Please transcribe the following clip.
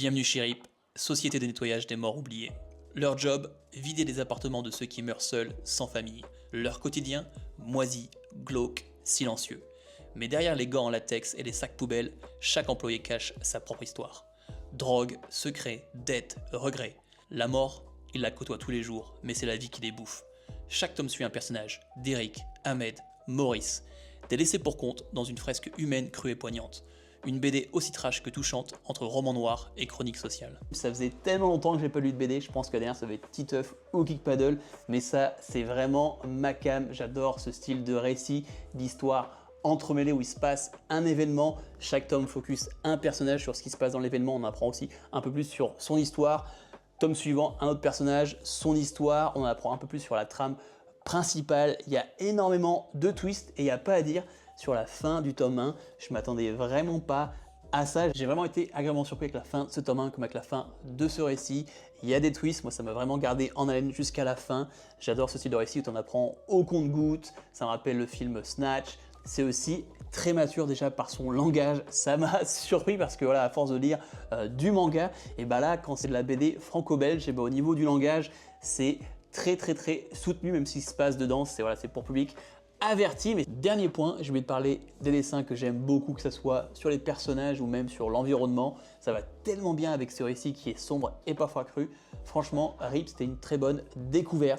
Bienvenue chez RIP, société de nettoyage des morts oubliés. Leur job, vider les appartements de ceux qui meurent seuls, sans famille. Leur quotidien, moisi, glauque, silencieux. Mais derrière les gants en latex et les sacs poubelles, chaque employé cache sa propre histoire. Drogue, secrets, dettes, regrets. La mort, il la côtoie tous les jours, mais c'est la vie qui les bouffe. Chaque tome suit un personnage, d'Eric, Ahmed, Maurice. Des laissés pour compte dans une fresque humaine crue et poignante. Une BD aussi trash que touchante entre roman noir et chronique sociale. Ça faisait tellement longtemps que j'ai pas lu de BD, je pense que derrière ça va être Titeuf ou Kick Paddle, mais ça c'est vraiment ma cam, j'adore ce style de récit, d'histoire entremêlée où il se passe un événement, chaque tome focus un personnage sur ce qui se passe dans l'événement, on apprend aussi un peu plus sur son histoire, tome suivant un autre personnage, son histoire, on apprend un peu plus sur la trame principale, il y a énormément de twists et il n'y a pas à dire sur la fin du tome 1, je m'attendais vraiment pas à ça. J'ai vraiment été agréablement surpris avec la fin de ce tome 1 comme avec la fin de ce récit. Il y a des twists, moi ça m'a vraiment gardé en haleine jusqu'à la fin. J'adore ce style de récit où on apprend au compte-gouttes, ça me rappelle le film Snatch. C'est aussi très mature déjà par son langage, ça m'a surpris parce que voilà, à force de lire du manga, et bah là quand c'est de la BD franco-belge, et bah au niveau du langage, c'est très soutenu, même s'il se passe dedans, c'est voilà, c'est pour public averti. Mais dernier point, je vais te parler des dessins que j'aime beaucoup, que ce soit sur les personnages ou même sur l'environnement. Ça va tellement bien avec ce récit qui est sombre et parfois cru. Franchement, RIP, c'était une très bonne découverte.